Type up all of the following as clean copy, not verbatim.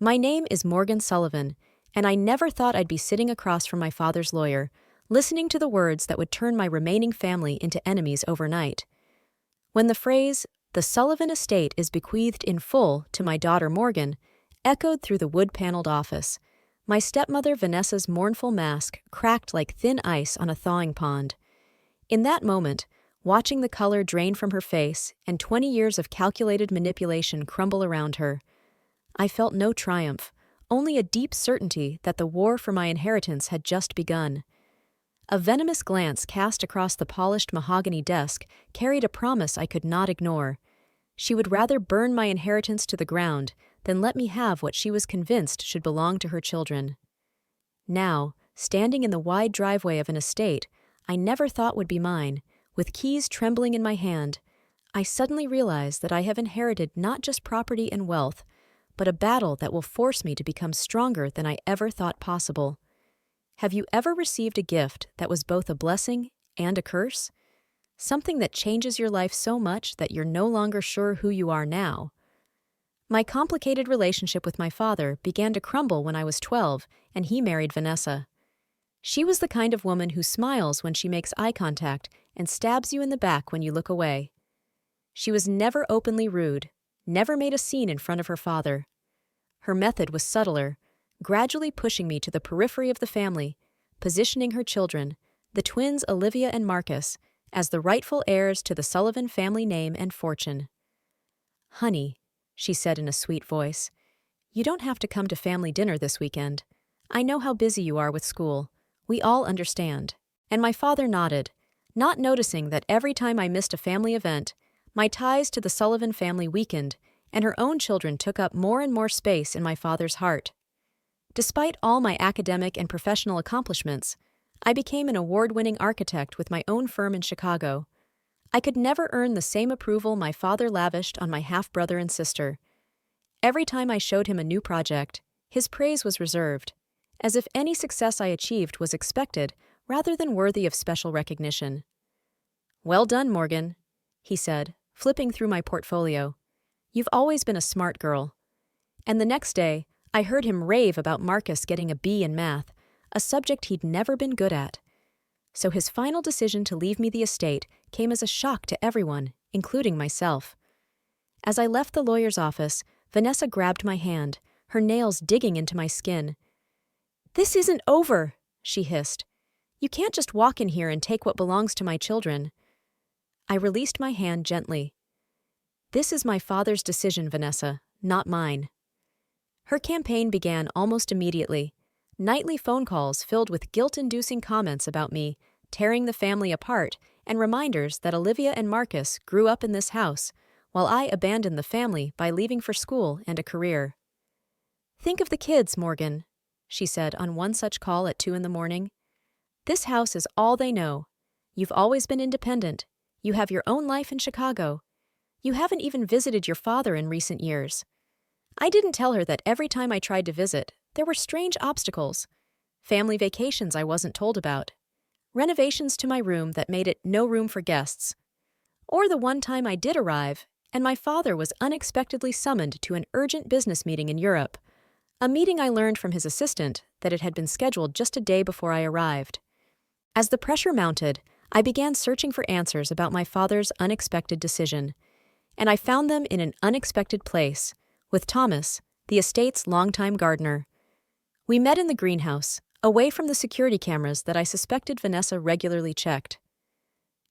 My name is Morgan Sullivan, and I never thought I'd be sitting across from my father's lawyer, listening to the words that would turn my remaining family into enemies overnight. When the phrase, "The Sullivan estate is bequeathed in full to my daughter Morgan," echoed through the wood-paneled office, my stepmother Vanessa's mournful mask cracked like thin ice on a thawing pond. In that moment, watching the color drain from her face and 20 years of calculated manipulation crumble around her, I felt no triumph, only a deep certainty that the war for my inheritance had just begun. A venomous glance cast across the polished mahogany desk carried a promise I could not ignore. She would rather burn my inheritance to the ground than let me have what she was convinced should belong to her children. Now, standing in the wide driveway of an estate I never thought would be mine, with keys trembling in my hand, I suddenly realize that I have inherited not just property and wealth, but a battle that will force me to become stronger than I ever thought possible. Have you ever received a gift that was both a blessing and a curse? Something that changes your life so much that you're no longer sure who you are now. My complicated relationship with my father began to crumble when I was 12 and he married Vanessa. She was the kind of woman who smiles when she makes eye contact and stabs you in the back when you look away. She was never openly rude, never made a scene in front of her father. Her method was subtler, gradually pushing me to the periphery of the family, positioning her children, the twins Olivia and Marcus, as the rightful heirs to the Sullivan family name and fortune. "Honey," she said in a sweet voice, "you don't have to come to family dinner this weekend. I know how busy you are with school. We all understand." And my father nodded, not noticing that every time I missed a family event, my ties to the Sullivan family weakened, and her own children took up more and more space in my father's heart. Despite all my academic and professional accomplishments, I became an award-winning architect with my own firm in Chicago. I could never earn the same approval my father lavished on my half-brother and sister. Every time I showed him a new project, his praise was reserved, as if any success I achieved was expected rather than worthy of special recognition. "Well done, Morgan," he said, flipping through my portfolio. "You've always been a smart girl." And the next day, I heard him rave about Marcus getting a B in math, a subject he'd never been good at. So his final decision to leave me the estate came as a shock to everyone, including myself. As I left the lawyer's office, Vanessa grabbed my hand, her nails digging into my skin. "This isn't over," she hissed. "You can't just walk in here and take what belongs to my children." I released my hand gently. "This is my father's decision, Vanessa, not mine." Her campaign began almost immediately. Nightly phone calls filled with guilt-inducing comments about me, tearing the family apart, and reminders that Olivia and Marcus grew up in this house, while I abandoned the family by leaving for school and a career. "Think of the kids, Morgan," she said on one such call at 2 a.m. "This house is all they know. You've always been independent. You have your own life in Chicago. You haven't even visited your father in recent years." I didn't tell her that every time I tried to visit, there were strange obstacles. Family vacations I wasn't told about. Renovations to my room that made it no room for guests. Or the one time I did arrive, and my father was unexpectedly summoned to an urgent business meeting in Europe. A meeting I learned from his assistant that it had been scheduled just a day before I arrived. As the pressure mounted, I began searching for answers about my father's unexpected decision. And I found them in an unexpected place, with Thomas, the estate's longtime gardener. We met in the greenhouse, away from the security cameras that I suspected Vanessa regularly checked.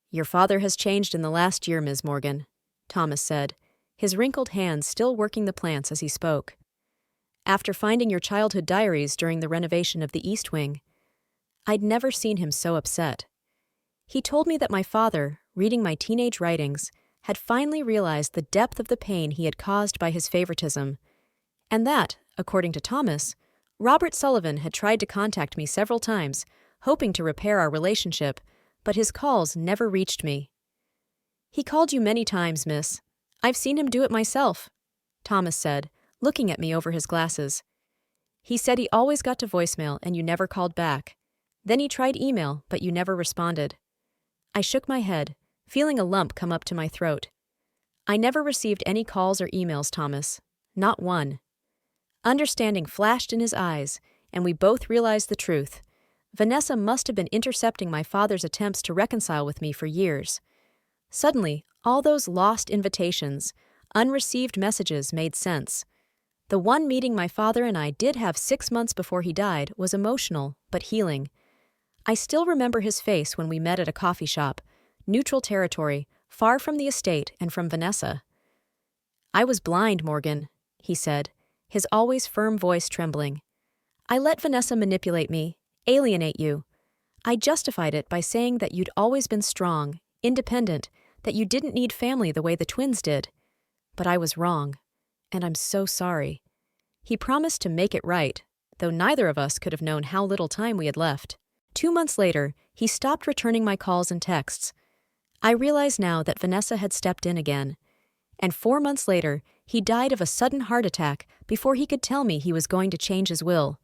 "Your father has changed in the last year, Ms. Morgan," Thomas said, his wrinkled hands still working the plants as he spoke. "After finding your childhood diaries during the renovation of the East Wing, I'd never seen him so upset. He told me that my father, reading my teenage writings, had finally realized the depth of the pain he had caused by his favoritism, and that, according to Thomas, Robert Sullivan had tried to contact me several times, hoping to repair our relationship, but his calls never reached me. "He called you many times, miss. I've seen him do it myself," Thomas said, looking at me over his glasses. "He said he always got to voicemail and you never called back. Then he tried email, but you never responded." I shook my head, feeling a lump come up to my throat. "I never received any calls or emails, Thomas. Not one." Understanding flashed in his eyes, and we both realized the truth. Vanessa must have been intercepting my father's attempts to reconcile with me for years. Suddenly, all those lost invitations, unreceived messages made sense. The one meeting my father and I did have 6 months before he died was emotional, but healing. I still remember his face when we met at a coffee shop, neutral territory, far from the estate and from Vanessa. "I was blind, Morgan," he said, his always firm voice trembling. "I let Vanessa manipulate me, alienate you. I justified it by saying that you'd always been strong, independent, that you didn't need family the way the twins did. But I was wrong, and I'm so sorry." He promised to make it right, though neither of us could have known how little time we had left. 2 months later, he stopped returning my calls and texts. I realize now that Vanessa had stepped in again. And 4 months later, he died of a sudden heart attack before he could tell me he was going to change his will.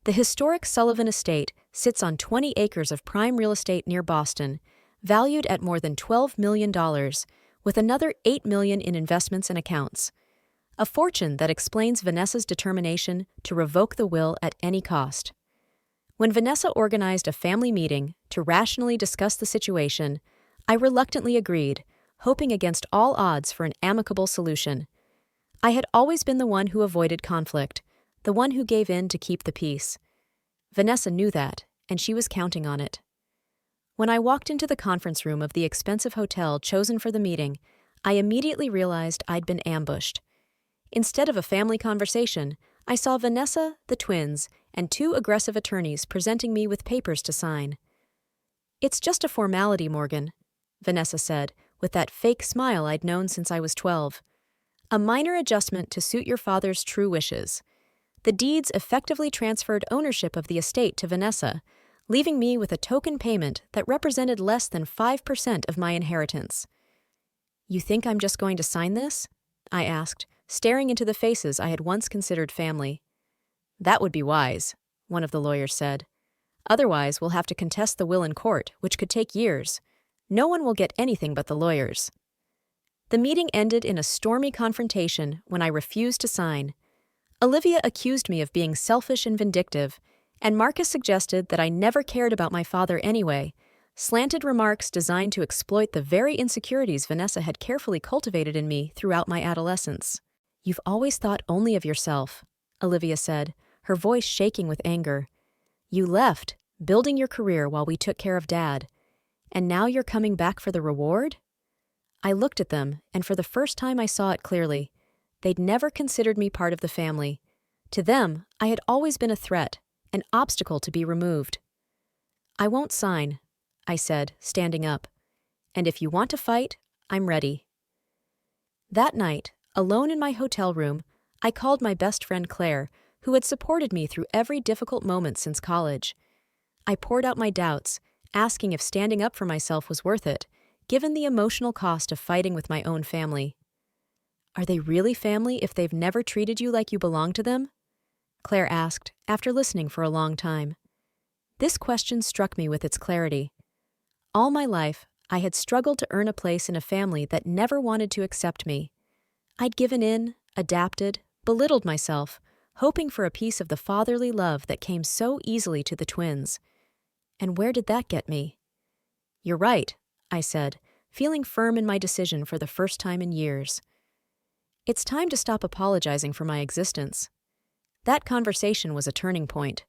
The historic Sullivan estate sits on 20 acres of prime real estate near Boston, valued at more than $12 million, with another $8 million in investments and accounts. A fortune that explains Vanessa's determination to revoke the will at any cost. When Vanessa organized a family meeting to rationally discuss the situation, I reluctantly agreed, hoping against all odds for an amicable solution. I had always been the one who avoided conflict, the one who gave in to keep the peace. Vanessa knew that, and she was counting on it. When I walked into the conference room of the expensive hotel chosen for the meeting, I immediately realized I'd been ambushed. Instead of a family conversation, I saw Vanessa, the twins, and 2 aggressive attorneys presenting me with papers to sign. "It's just a formality, Morgan," Vanessa said, with that fake smile I'd known since I was 12. "A minor adjustment to suit your father's true wishes." The deeds effectively transferred ownership of the estate to Vanessa, leaving me with a token payment that represented less than 5% of my inheritance. "You think I'm just going to sign this?" I asked, staring into the faces I had once considered family. "That would be wise," one of the lawyers said. "Otherwise, we'll have to contest the will in court, which could take years. No one will get anything but the lawyers." The meeting ended in a stormy confrontation when I refused to sign. Olivia accused me of being selfish and vindictive, and Marcus suggested that I never cared about my father anyway, slanted remarks designed to exploit the very insecurities Vanessa had carefully cultivated in me throughout my adolescence. "You've always thought only of yourself," Olivia said, her voice shaking with anger. "You left, building your career while we took care of Dad. And now you're coming back for the reward?" I looked at them, and for the first time I saw it clearly. They'd never considered me part of the family. To them, I had always been a threat, an obstacle to be removed. "I won't sign," I said, standing up. "And if you want to fight, I'm ready." That night, alone in my hotel room, I called my best friend Claire, who had supported me through every difficult moment since college. I poured out my doubts, asking if standing up for myself was worth it, given the emotional cost of fighting with my own family. "Are they really family if they've never treated you like you belong to them?" Claire asked, after listening for a long time. This question struck me with its clarity. All my life, I had struggled to earn a place in a family that never wanted to accept me. I'd given in, adapted, belittled myself, hoping for a piece of the fatherly love that came so easily to the twins. And where did that get me? "You're right," I said, feeling firm in my decision for the first time in years. It's time to stop apologizing for my existence. That conversation was a turning point.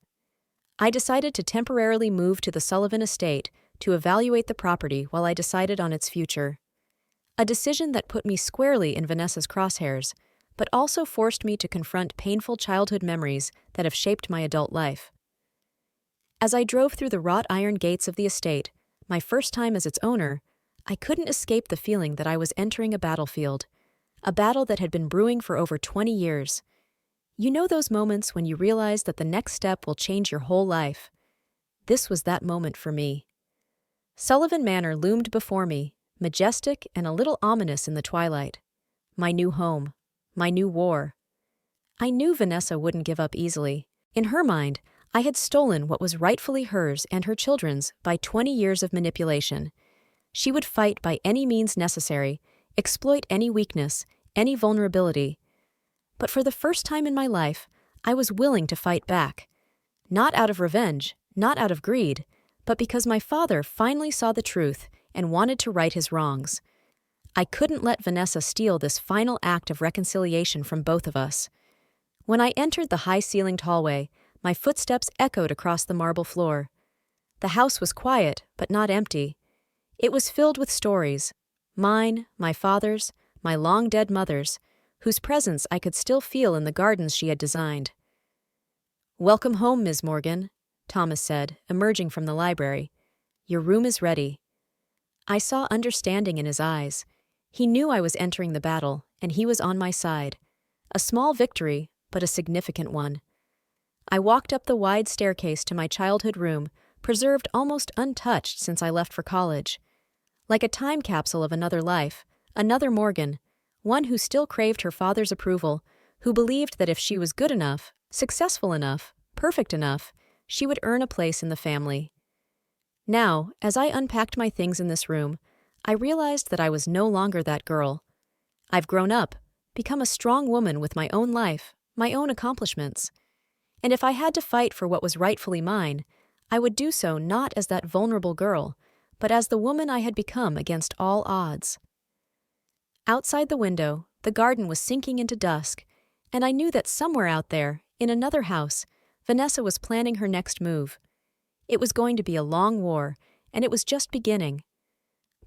I decided to temporarily move to the Sullivan estate to evaluate the property while I decided on its future. A decision that put me squarely in Vanessa's crosshairs, but also forced me to confront painful childhood memories that have shaped my adult life. As I drove through the wrought iron gates of the estate, my first time as its owner, I couldn't escape the feeling that I was entering a battlefield, a battle that had been brewing for over 20 years. You know those moments when you realize that the next step will change your whole life? This was that moment for me. Sullivan Manor loomed before me, majestic and a little ominous in the twilight. My new home, my new war. I knew Vanessa wouldn't give up easily. In her mind, I had stolen what was rightfully hers and her children's by 20 years of manipulation. She would fight by any means necessary, exploit any weakness, any vulnerability. But for the first time in my life, I was willing to fight back. Not out of revenge, not out of greed, but because my father finally saw the truth and wanted to right his wrongs. I couldn't let Vanessa steal this final act of reconciliation from both of us. When I entered the high-ceilinged hallway, my footsteps echoed across the marble floor. The house was quiet, but not empty. It was filled with stories, mine, my father's, my long-dead mother's, whose presence I could still feel in the gardens she had designed. "Welcome home, Ms. Morgan," Thomas said, emerging from the library. "Your room is ready." I saw understanding in his eyes. He knew I was entering the battle, and he was on my side. A small victory, but a significant one. I walked up the wide staircase to my childhood room, preserved almost untouched since I left for college. Like a time capsule of another life, another Morgan, one who still craved her father's approval, who believed that if she was good enough, successful enough, perfect enough, she would earn a place in the family. Now, as I unpacked my things in this room, I realized that I was no longer that girl. I've grown up, become a strong woman with my own life, my own accomplishments. And if I had to fight for what was rightfully mine, I would do so not as that vulnerable girl, but as the woman I had become against all odds. Outside the window, the garden was sinking into dusk, and I knew that somewhere out there, in another house, Vanessa was planning her next move. It was going to be a long war, and it was just beginning.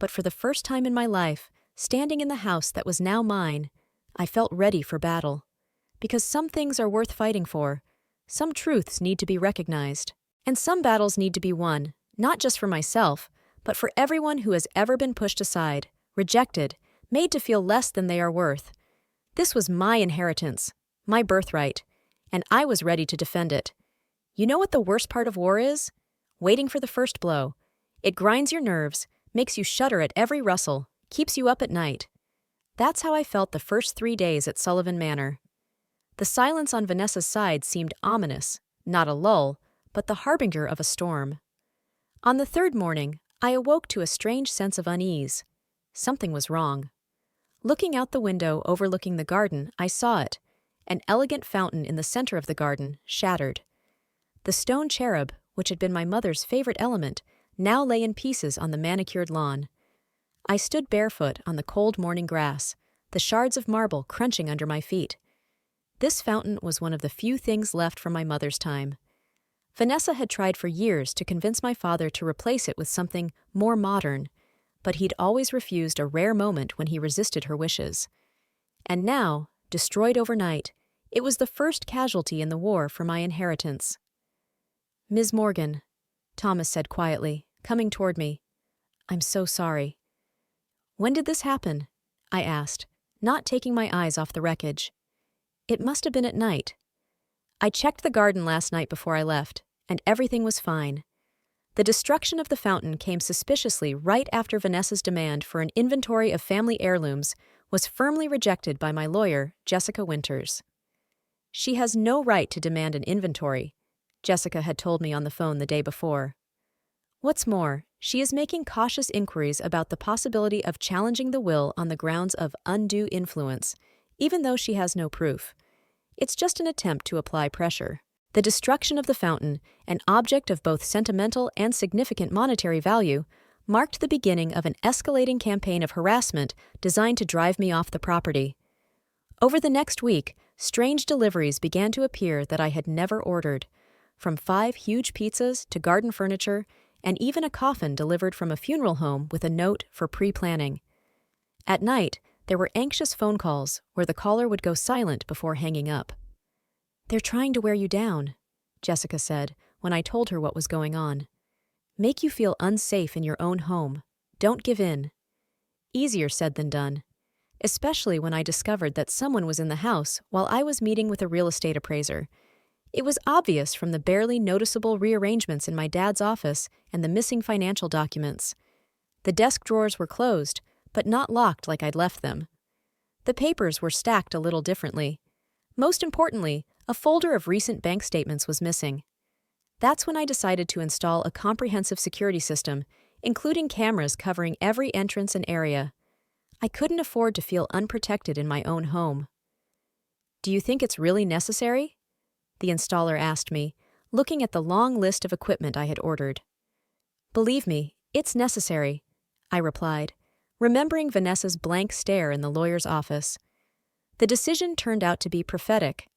But for the first time in my life, standing in the house that was now mine, I felt ready for battle. Because some things are worth fighting for, some truths need to be recognized, and some battles need to be won, not just for myself, but for everyone who has ever been pushed aside, rejected, made to feel less than they are worth. This was my inheritance, my birthright, and I was ready to defend it. You know what the worst part of war is? Waiting for the first blow. It grinds your nerves, makes you shudder at every rustle, keeps you up at night. That's how I felt the first 3 days at Sullivan Manor. The silence on Vanessa's side seemed ominous, not a lull, but the harbinger of a storm. On the third morning, I awoke to a strange sense of unease. Something was wrong. Looking out the window overlooking the garden, I saw it, an elegant fountain in the center of the garden, shattered. The stone cherub, which had been my mother's favorite element, now lay in pieces on the manicured lawn. I stood barefoot on the cold morning grass, the shards of marble crunching under my feet. This fountain was one of the few things left from my mother's time. Vanessa had tried for years to convince my father to replace it with something more modern, but he'd always refused a rare moment when he resisted her wishes. And now, destroyed overnight, it was the first casualty in the war for my inheritance. "Ms. Morgan," Thomas said quietly, coming toward me. "I'm so sorry." "When did this happen?" I asked, not taking my eyes off the wreckage. "It must have been at night." I checked the garden last night before I left, and everything was fine. The destruction of the fountain came suspiciously right after Vanessa's demand for an inventory of family heirlooms was firmly rejected by my lawyer, Jessica Winters. "She has no right to demand an inventory," Jessica had told me on the phone the day before. "What's more, she is making cautious inquiries about the possibility of challenging the will on the grounds of undue influence, even though she has no proof. It's just an attempt to apply pressure." The destruction of the fountain, an object of both sentimental and significant monetary value, marked the beginning of an escalating campaign of harassment designed to drive me off the property. Over the next week, strange deliveries began to appear that I had never ordered, from 5 huge pizzas to garden furniture, and even a coffin delivered from a funeral home with a note for pre-planning. At night, there were anxious phone calls where the caller would go silent before hanging up. "They're trying to wear you down," Jessica said when I told her what was going on. "Make you feel unsafe in your own home. Don't give in." Easier said than done, especially when I discovered that someone was in the house while I was meeting with a real estate appraiser. It was obvious from the barely noticeable rearrangements in my dad's office and the missing financial documents. The desk drawers were closed, but not locked like I'd left them. The papers were stacked a little differently. Most importantly, a folder of recent bank statements was missing. That's when I decided to install a comprehensive security system, including cameras covering every entrance and area. I couldn't afford to feel unprotected in my own home. Do you think it's really necessary? The installer asked me, looking at the long list of equipment I had ordered. Believe me, it's necessary, I replied, remembering Vanessa's blank stare in the lawyer's office. The decision turned out to be prophetic.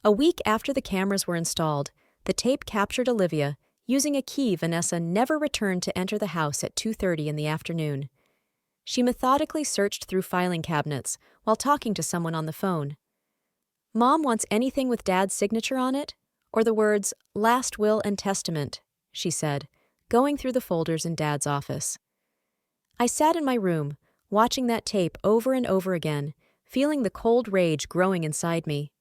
A week after the cameras were installed, the tape captured Olivia using a key Vanessa never returned to enter the house at 2:30 in the afternoon. She methodically searched through filing cabinets while talking to someone on the phone. Mom wants anything with Dad's signature on it, or the words, last will and testament, she said, going through the folders in Dad's office. I sat in my room, watching that tape over and over again, feeling the cold rage growing inside me.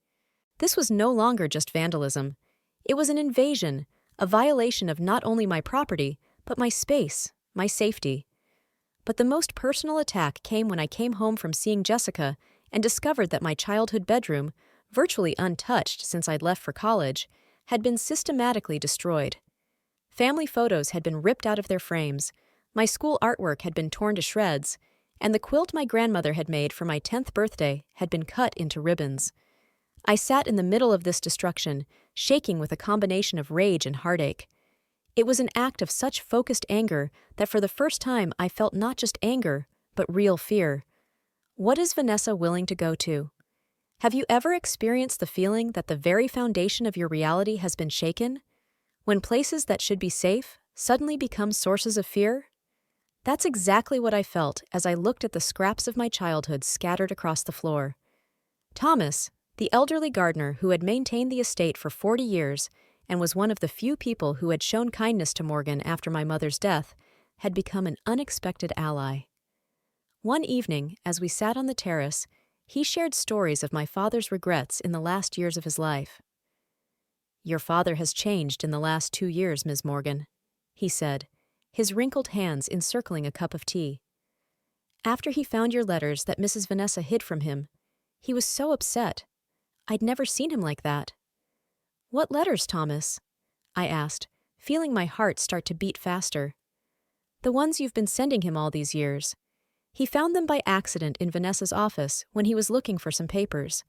This was no longer just vandalism. It was an invasion, a violation of not only my property, but my space, my safety. But the most personal attack came when I came home from seeing Jessica and discovered that my childhood bedroom, virtually untouched since I'd left for college, had been systematically destroyed. Family photos had been ripped out of their frames, my school artwork had been torn to shreds, and the quilt my grandmother had made for my 10th birthday had been cut into ribbons. I sat in the middle of this destruction, shaking with a combination of rage and heartache. It was an act of such focused anger that for the first time I felt not just anger, but real fear. What is Vanessa willing to go to? Have you ever experienced the feeling that the very foundation of your reality has been shaken? When places that should be safe suddenly become sources of fear? That's exactly what I felt as I looked at the scraps of my childhood scattered across the floor. Thomas, the elderly gardener who had maintained the estate for 40 years and was one of the few people who had shown kindness to Morgan after my mother's death, had become an unexpected ally. One evening, as we sat on the terrace, he shared stories of my father's regrets in the last years of his life. "Your father has changed in the last 2 years, Ms. Morgan," he said, his wrinkled hands encircling a cup of tea. "After he found your letters that Mrs. Vanessa hid from him, he was so upset. I'd never seen him like that." "What letters, Thomas?" I asked, feeling my heart start to beat faster. "The ones you've been sending him all these years. He found them by accident in Vanessa's office when he was looking for some papers.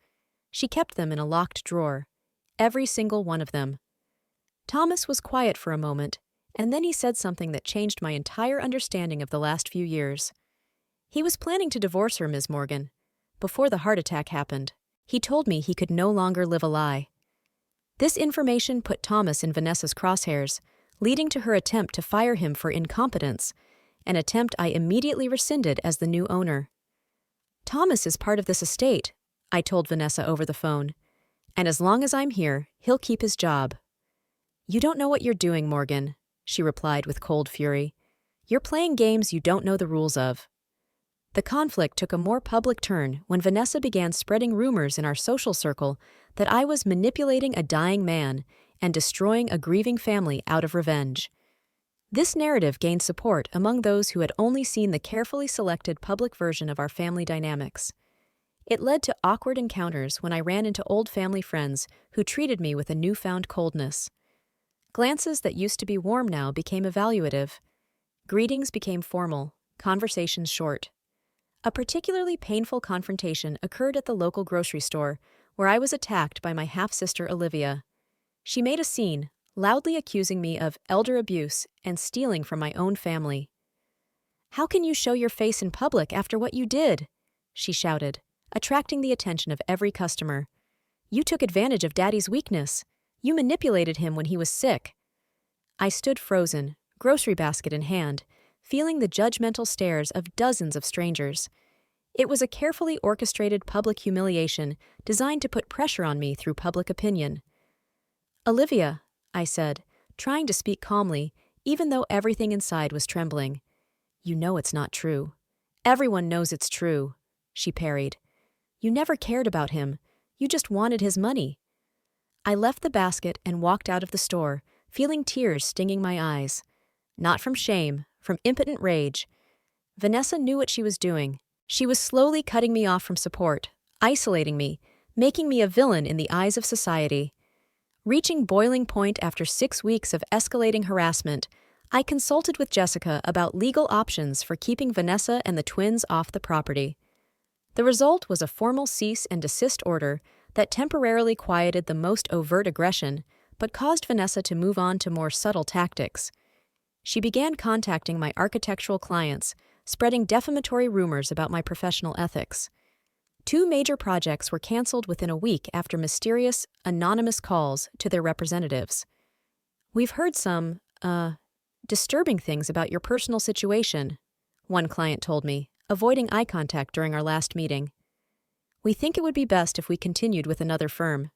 She kept them in a locked drawer, every single one of them." Thomas was quiet for a moment, and then he said something that changed my entire understanding of the last few years. He was planning to divorce her, Ms. Morgan, before the heart attack happened. He told me he could no longer live a lie. This information put Thomas in Vanessa's crosshairs, leading to her attempt to fire him for incompetence, an attempt I immediately rescinded as the new owner. "Thomas is part of this estate," I told Vanessa over the phone, "and as long as I'm here, he'll keep his job." "You don't know what you're doing, Morgan," she replied with cold fury. "You're playing games you don't know the rules of." The conflict took a more public turn when Vanessa began spreading rumors in our social circle that I was manipulating a dying man and destroying a grieving family out of revenge. This narrative gained support among those who had only seen the carefully selected public version of our family dynamics. It led to awkward encounters when I ran into old family friends who treated me with a newfound coldness. Glances that used to be warm now became evaluative. Greetings became formal, conversations short. A particularly painful confrontation occurred at the local grocery store, where I was attacked by my half-sister Olivia. She made a scene, loudly accusing me of elder abuse and stealing from my own family. "How can you show your face in public after what you did?" she shouted, attracting the attention of every customer. "You took advantage of Daddy's weakness. You manipulated him when he was sick." I stood frozen, grocery basket in hand, feeling the judgmental stares of dozens of strangers. It was a carefully orchestrated public humiliation designed to put pressure on me through public opinion. "Olivia," I said, trying to speak calmly, even though everything inside was trembling. "You know it's not true." "Everyone knows it's true," she parried. "You never cared about him. You just wanted his money." I left the basket and walked out of the store, feeling tears stinging my eyes. Not from shame, from impotent rage. Vanessa knew what she was doing. She was slowly cutting me off from support, isolating me, making me a villain in the eyes of society. Reaching boiling point after 6 weeks of escalating harassment, I consulted with Jessica about legal options for keeping Vanessa and the twins off the property. The result was a formal cease and desist order that temporarily quieted the most overt aggression, but caused Vanessa to move on to more subtle tactics. She began contacting my architectural clients, spreading defamatory rumors about my professional ethics. 2 major projects were canceled within a week after mysterious, anonymous calls to their representatives. "We've heard some, disturbing things about your personal situation," one client told me, avoiding eye contact during our last meeting. "We think it would be best if we continued with another firm."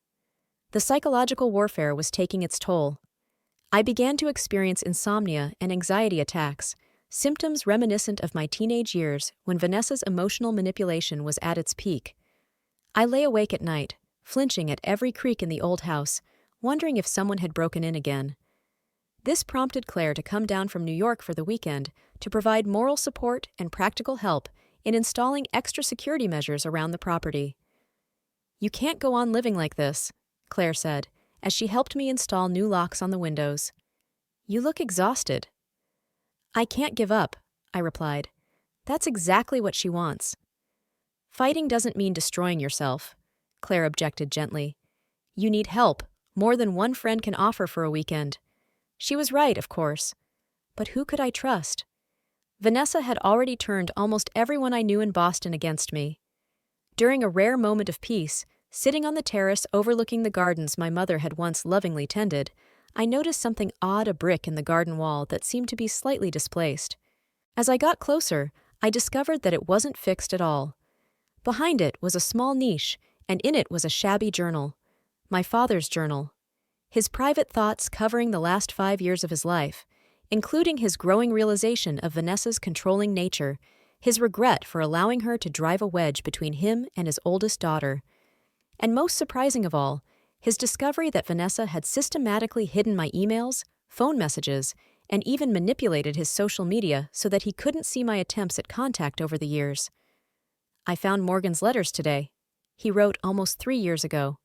The psychological warfare was taking its toll. I began to experience insomnia and anxiety attacks, symptoms reminiscent of my teenage years when Vanessa's emotional manipulation was at its peak. I lay awake at night, flinching at every creak in the old house, wondering if someone had broken in again. This prompted Claire to come down from New York for the weekend to provide moral support and practical help in installing extra security measures around the property. "You can't go on living like this," Claire said, as she helped me install new locks on the windows. "You look exhausted." "I can't give up," I replied. "That's exactly what she wants." "Fighting doesn't mean destroying yourself," Claire objected gently. "You need help, more than one friend can offer for a weekend." She was right, of course. But who could I trust? Vanessa had already turned almost everyone I knew in Boston against me. During a rare moment of peace, sitting on the terrace overlooking the gardens my mother had once lovingly tended, I noticed something odd, a brick in the garden wall that seemed to be slightly displaced. As I got closer, I discovered that it wasn't fixed at all. Behind it was a small niche, and in it was a shabby journal. My father's journal. His private thoughts covering the last 5 years of his life, including his growing realization of Vanessa's controlling nature, his regret for allowing her to drive a wedge between him and his oldest daughter. And most surprising of all, his discovery that Vanessa had systematically hidden my emails, phone messages, and even manipulated his social media so that he couldn't see my attempts at contact over the years. "I found Morgan's letters today," he wrote almost 3 years ago.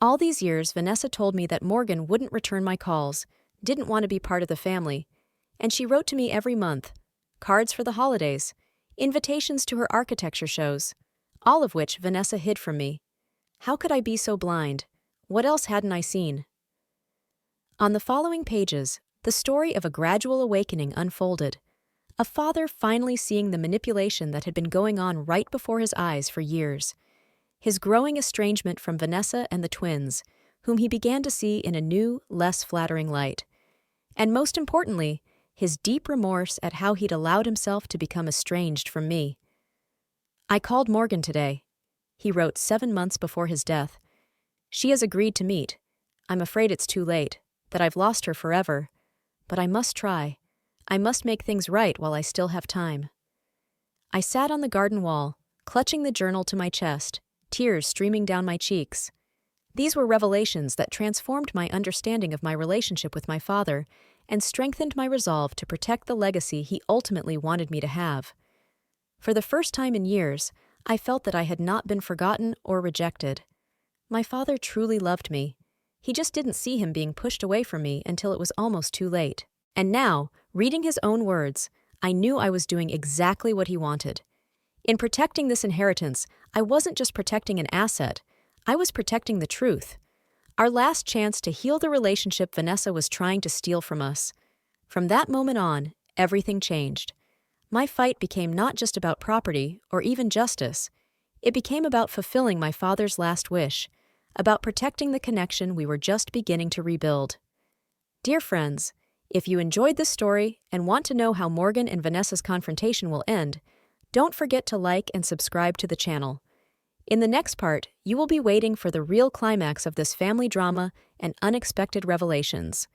All these years, Vanessa told me that Morgan wouldn't return my calls, didn't want to be part of the family, and she wrote to me every month, cards for the holidays, invitations to her architecture shows, all of which Vanessa hid from me. How could I be so blind? What else hadn't I seen? On the following pages, the story of a gradual awakening unfolded, a father finally seeing the manipulation that had been going on right before his eyes for years. His growing estrangement from Vanessa and the twins, whom he began to see in a new, less flattering light. And most importantly, his deep remorse at how he'd allowed himself to become estranged from me. "I called Morgan today," he wrote 7 months before his death. "She has agreed to meet. I'm afraid it's too late, that I've lost her forever. But I must try. I must make things right while I still have time." I sat on the garden wall, clutching the journal to my chest, tears streaming down my cheeks. These were revelations that transformed my understanding of my relationship with my father and strengthened my resolve to protect the legacy he ultimately wanted me to have. For the first time in years, I felt that I had not been forgotten or rejected. My father truly loved me. He just didn't see him being pushed away from me until it was almost too late. And now, reading his own words, I knew I was doing exactly what he wanted. In protecting this inheritance, I wasn't just protecting an asset, I was protecting the truth. Our last chance to heal the relationship Vanessa was trying to steal from us. From that moment on, everything changed. My fight became not just about property or even justice. It became about fulfilling my father's last wish, about protecting the connection we were just beginning to rebuild. Dear friends, if you enjoyed this story and want to know how Morgan and Vanessa's confrontation will end, don't forget to like and subscribe to the channel. In the next part, you will be waiting for the real climax of this family drama and unexpected revelations.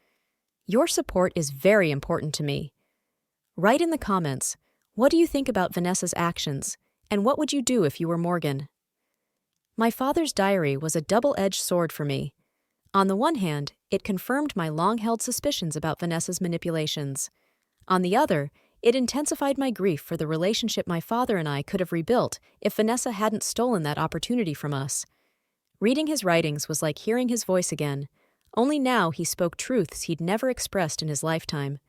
Your support is very important to me. Write in the comments, what do you think about Vanessa's actions, and what would you do if you were Morgan? My father's diary was a double-edged sword for me. On the one hand, it confirmed my long-held suspicions about Vanessa's manipulations. On the other, it intensified my grief for the relationship my father and I could have rebuilt if Vanessa hadn't stolen that opportunity from us. Reading his writings was like hearing his voice again, only now he spoke truths he'd never expressed in his lifetime.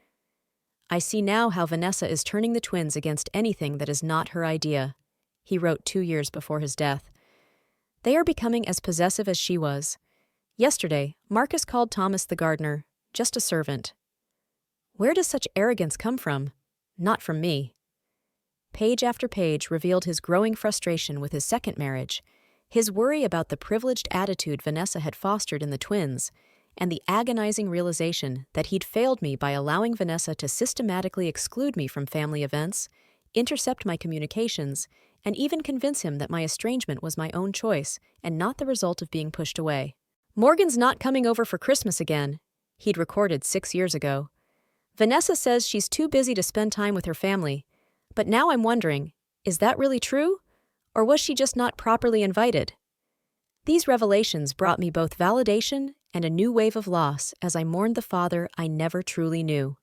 I see now how Vanessa is turning the twins against anything that is not her idea, he wrote 2 years before his death. They are becoming as possessive as she was. Yesterday, Marcus called Thomas the gardener, just a servant. Where does such arrogance come from? Not from me. Page after page revealed his growing frustration with his second marriage, his worry about the privileged attitude Vanessa had fostered in the twins, and the agonizing realization that he'd failed me by allowing Vanessa to systematically exclude me from family events, intercept my communications, and even convince him that my estrangement was my own choice and not the result of being pushed away. Morgan's not coming over for Christmas again, he'd recorded 6 years ago. Vanessa says she's too busy to spend time with her family, but now I'm wondering, is that really true? Or was she just not properly invited? These revelations brought me both validation and a new wave of loss as I mourned the father I never truly knew.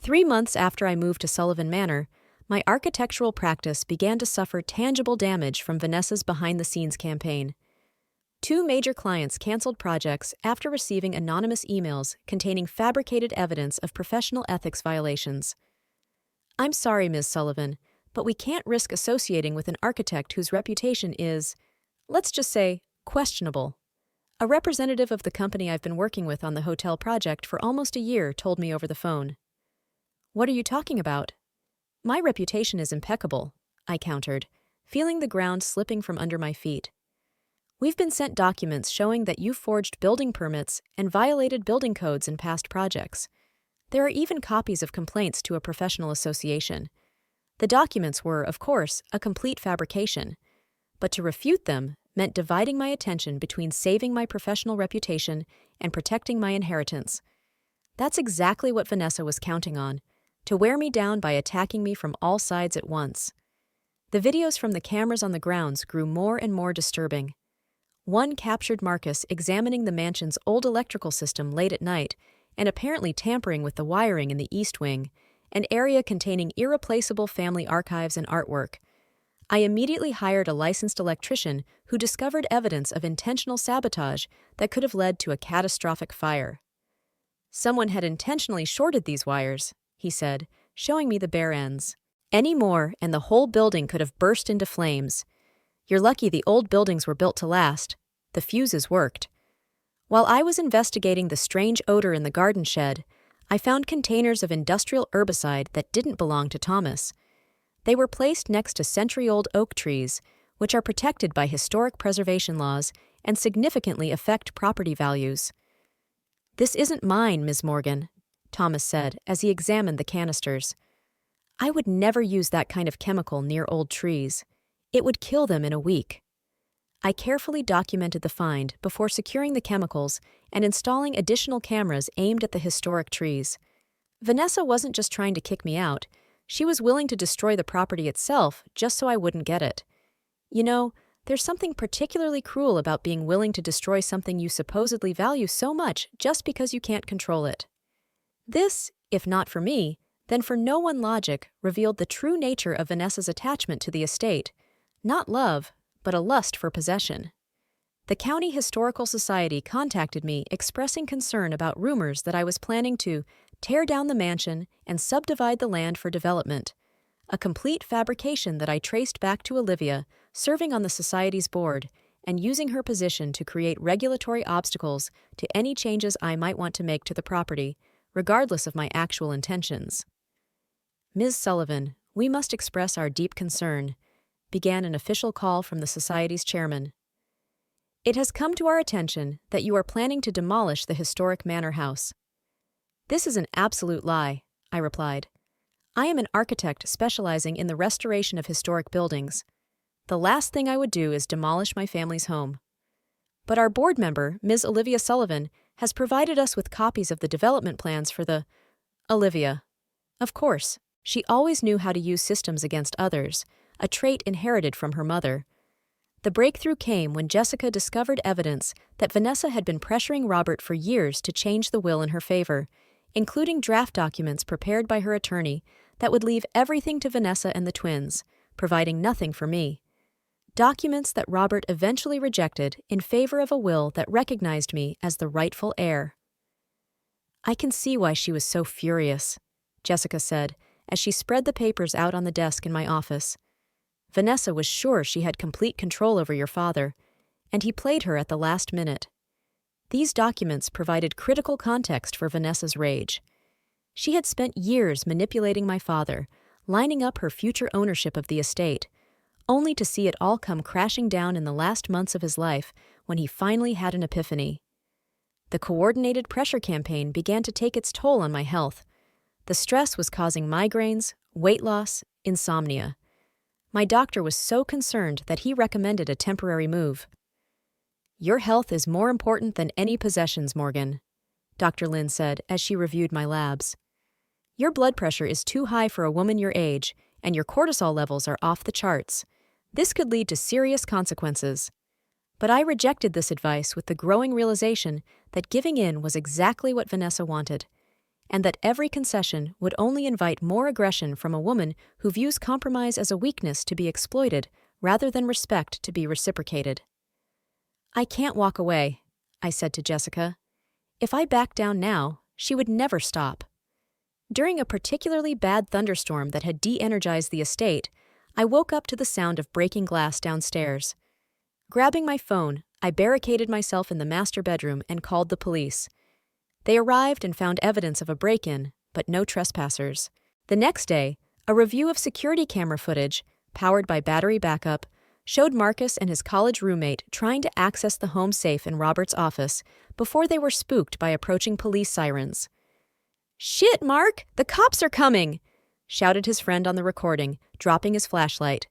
3 months after I moved to Sullivan Manor, my architectural practice began to suffer tangible damage from Vanessa's behind-the-scenes campaign. 2 major clients canceled projects after receiving anonymous emails containing fabricated evidence of professional ethics violations. I'm sorry, Ms. Sullivan, but we can't risk associating with an architect whose reputation is, let's just say, questionable. A representative of the company I've been working with on the hotel project for almost a year told me over the phone. What are you talking about? My reputation is impeccable, I countered, feeling the ground slipping from under my feet. We've been sent documents showing that you forged building permits and violated building codes in past projects. There are even copies of complaints to a professional association. The documents were, of course, a complete fabrication, but to refute them meant dividing my attention between saving my professional reputation and protecting my inheritance. That's exactly what Vanessa was counting on, to wear me down by attacking me from all sides at once. The videos from the cameras on the grounds grew more and more disturbing. One captured Marcus examining the mansion's old electrical system late at night and apparently tampering with the wiring in the East Wing, an area containing irreplaceable family archives and artwork. I immediately hired a licensed electrician who discovered evidence of intentional sabotage that could have led to a catastrophic fire. Someone had intentionally shorted these wires, he said, showing me the bare ends. Any more, and the whole building could have burst into flames. You're lucky the old buildings were built to last. The fuses worked. While I was investigating the strange odor in the garden shed, I found containers of industrial herbicide that didn't belong to Thomas. They were placed next to century-old oak trees, which are protected by historic preservation laws and significantly affect property values. This isn't mine, Ms. Morgan, Thomas said as he examined the canisters. I would never use that kind of chemical near old trees. It would kill them in a week. I carefully documented the find before securing the chemicals and installing additional cameras aimed at the historic trees. Vanessa wasn't just trying to kick me out. She was willing to destroy the property itself just so I wouldn't get it. You know, there's something particularly cruel about being willing to destroy something you supposedly value so much just because you can't control it. This, if not for me, then for no one logic, revealed the true nature of Vanessa's attachment to the estate. Not love, but a lust for possession. The County Historical Society contacted me expressing concern about rumors that I was planning to tear down the mansion and subdivide the land for development, a complete fabrication that I traced back to Olivia, serving on the Society's board, and using her position to create regulatory obstacles to any changes I might want to make to the property, regardless of my actual intentions. Ms. Sullivan, we must express our deep concern, began an official call from the Society's chairman. It has come to our attention that you are planning to demolish the historic manor house. This is an absolute lie, I replied. I am an architect specializing in the restoration of historic buildings. The last thing I would do is demolish my family's home. But our board member, Ms. Olivia Sullivan, has provided us with copies of the development plans for the... Olivia. Of course, she always knew how to use systems against others, a trait inherited from her mother. The breakthrough came when Jessica discovered evidence that Vanessa had been pressuring Robert for years to change the will in her favor, including draft documents prepared by her attorney that would leave everything to Vanessa and the twins, providing nothing for me. Documents that Robert eventually rejected in favor of a will that recognized me as the rightful heir. I can see why she was so furious, Jessica said, as she spread the papers out on the desk in my office. Vanessa was sure she had complete control over your father, and he played her at the last minute. These documents provided critical context for Vanessa's rage. She had spent years manipulating my father, lining up her future ownership of the estate, only to see it all come crashing down in the last months of his life when he finally had an epiphany. The coordinated pressure campaign began to take its toll on my health. The stress was causing migraines, weight loss, insomnia. My doctor was so concerned that he recommended a temporary move. "Your health is more important than any possessions, Morgan," Dr. Lynn said as she reviewed my labs. "Your blood pressure is too high for a woman your age, and your cortisol levels are off the charts. This could lead to serious consequences." But I rejected this advice with the growing realization that giving in was exactly what Vanessa wanted, and that every concession would only invite more aggression from a woman who views compromise as a weakness to be exploited rather than respect to be reciprocated. "I can't walk away," I said to Jessica. "If I back down now, she would never stop." During a particularly bad thunderstorm that had de-energized the estate, I woke up to the sound of breaking glass downstairs. Grabbing my phone, I barricaded myself in the master bedroom and called the police. They arrived and found evidence of a break-in, but no trespassers. The next day, a review of security camera footage, powered by battery backup, showed Marcus and his college roommate trying to access the home safe in Robert's office before they were spooked by approaching police sirens. "Shit, Mark! The cops are coming!" shouted his friend on the recording, dropping his flashlight.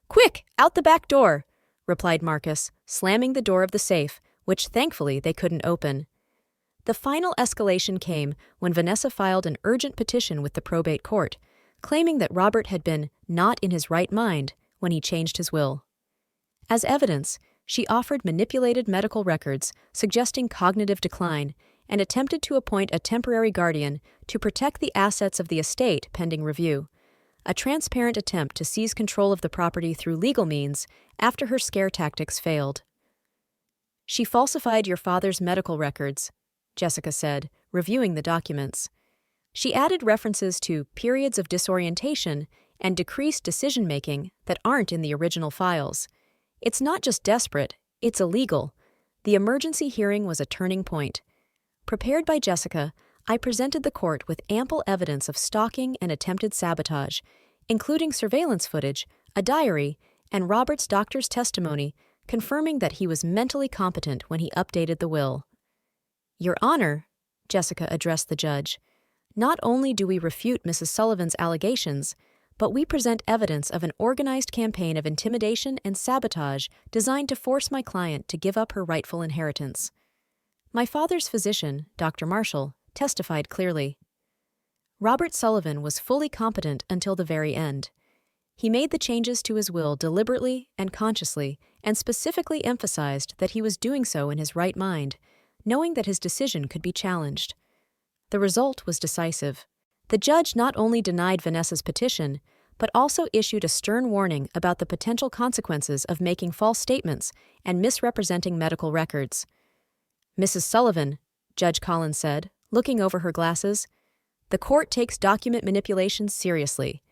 "Quick, out the back door!" replied Marcus, slamming the door of the safe, which thankfully they couldn't open. The final escalation came when Vanessa filed an urgent petition with the probate court, claiming that Robert had been not in his right mind when he changed his will. As evidence, she offered manipulated medical records suggesting cognitive decline and attempted to appoint a temporary guardian to protect the assets of the estate pending review, a transparent attempt to seize control of the property through legal means after her scare tactics failed. "She falsified your father's medical records," Jessica said, reviewing the documents. "She added references to periods of disorientation and decreased decision-making that aren't in the original files. It's not just desperate, it's illegal. The emergency hearing was a turning point." Prepared by Jessica, I presented the court with ample evidence of stalking and attempted sabotage, including surveillance footage, a diary, and Robert's doctor's testimony confirming that he was mentally competent when he updated the will. "Your Honor," Jessica addressed the judge, "not only do we refute Mrs. Sullivan's allegations, but we present evidence of an organized campaign of intimidation and sabotage designed to force my client to give up her rightful inheritance." My father's physician, Dr. Marshall, testified clearly. Robert Sullivan was fully competent until the very end. He made the changes to his will deliberately and consciously, and specifically emphasized that he was doing so in his right mind, knowing that his decision could be challenged. The result was decisive. The judge not only denied Vanessa's petition, but also issued a stern warning about the potential consequences of making false statements and misrepresenting medical records. "Mrs. Sullivan," Judge Collins said, looking over her glasses, "the court takes document manipulation seriously.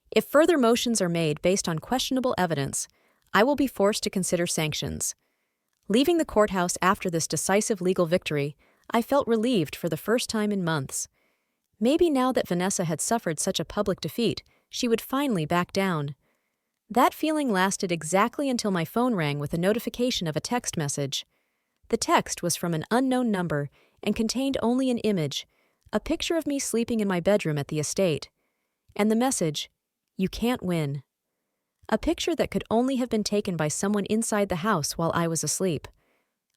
If further motions are made based on questionable evidence, I will be forced to consider sanctions." Leaving the courthouse after this decisive legal victory, I felt relieved for the first time in months. Maybe now that Vanessa had suffered such a public defeat, she would finally back down. That feeling lasted exactly until my phone rang with a notification of a text message. The text was from an unknown number and contained only an image, a picture of me sleeping in my bedroom at the estate. And the message, "You can't win." A picture that could only have been taken by someone inside the house while I was asleep.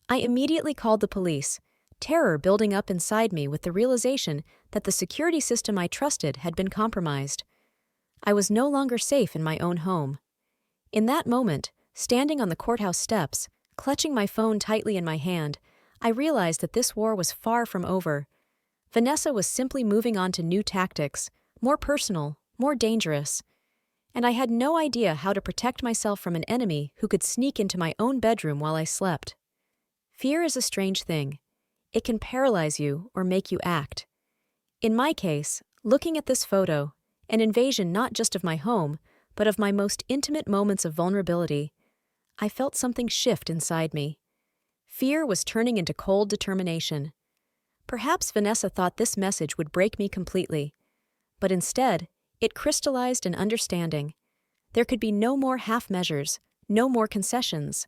I immediately called the police, terror building up inside me with the realization that the security system I trusted had been compromised. I was no longer safe in my own home. In that moment, standing on the courthouse steps, clutching my phone tightly in my hand, I realized that this war was far from over. Vanessa was simply moving on to new tactics, more personal, more dangerous. And I had no idea how to protect myself from an enemy who could sneak into my own bedroom while I slept. Fear is a strange thing. It can paralyze you or make you act. In my case, looking at this photo, an invasion not just of my home, but of my most intimate moments of vulnerability, I felt something shift inside me. Fear was turning into cold determination. Perhaps Vanessa thought this message would break me completely. But instead, it crystallized an understanding. There could be no more half measures, no more concessions.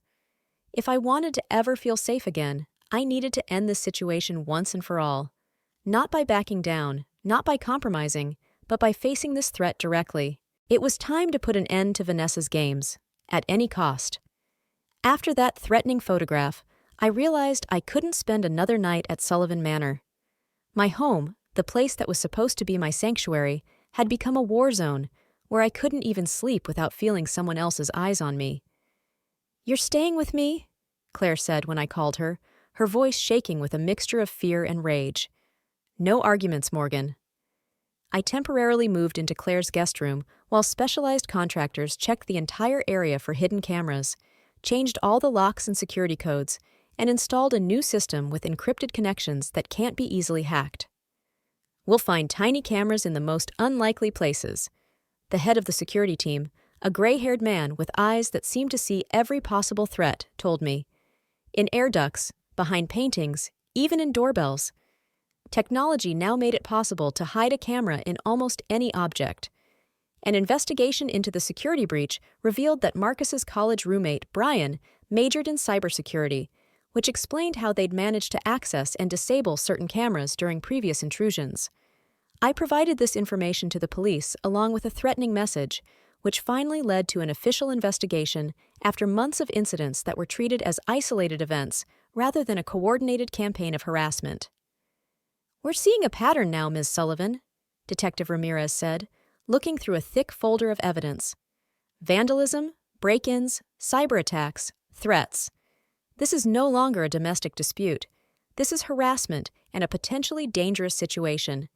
If I wanted to ever feel safe again, I needed to end this situation once and for all. Not by backing down, not by compromising, but by facing this threat directly. It was time to put an end to Vanessa's games, at any cost. After that threatening photograph, I realized I couldn't spend another night at Sullivan Manor. My home, the place that was supposed to be my sanctuary, had become a war zone, where I couldn't even sleep without feeling someone else's eyes on me. "You're staying with me?" Claire said when I called her, her voice shaking with a mixture of fear and rage. "No arguments, Morgan." I temporarily moved into Claire's guest room while specialized contractors checked the entire area for hidden cameras, changed all the locks and security codes, and installed a new system with encrypted connections that can't be easily hacked. "We'll find tiny cameras in the most unlikely places." The head of the security team, a gray-haired man with eyes that seemed to see every possible threat, told me. "In air ducts, behind paintings, even in doorbells." Technology now made it possible to hide a camera in almost any object. An investigation into the security breach revealed that Marcus's college roommate, Brian, majored in cybersecurity, which explained how they'd managed to access and disable certain cameras during previous intrusions. I provided this information to the police along with a threatening message, which finally led to an official investigation after months of incidents that were treated as isolated events rather than a coordinated campaign of harassment. "We're seeing a pattern now, Ms. Sullivan," Detective Ramirez said, looking through a thick folder of evidence. "Vandalism, break-ins, cyber attacks, threats. This is no longer a domestic dispute. This is harassment and a potentially dangerous situation.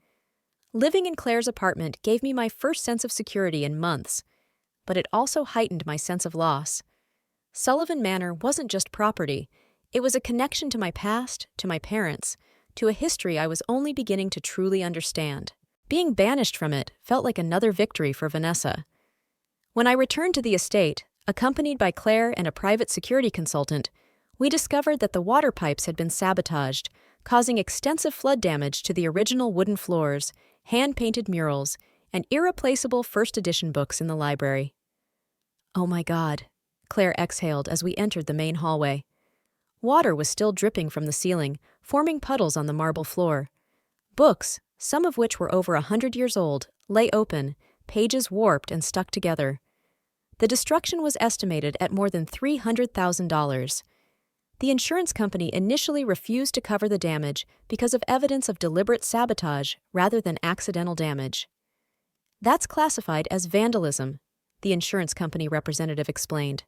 Living in Claire's apartment gave me my first sense of security in months, but it also heightened my sense of loss. Sullivan Manor wasn't just property. It was a connection to my past, to my parents, to a history I was only beginning to truly understand. Being banished from it felt like another victory for Vanessa. When I returned to the estate, accompanied by Claire and a private security consultant, we discovered that the water pipes had been sabotaged, causing extensive flood damage to the original wooden floors, hand-painted murals, and irreplaceable first edition books in the library. "Oh my God," Claire exhaled as we entered the main hallway. Water was still dripping from the ceiling, forming puddles on the marble floor. Books, some of which were over 100 years old, lay open, pages warped and stuck together. The destruction was estimated at more than $300,000. The insurance company initially refused to cover the damage because of evidence of deliberate sabotage rather than accidental damage. "That's classified as vandalism," the insurance company representative explained.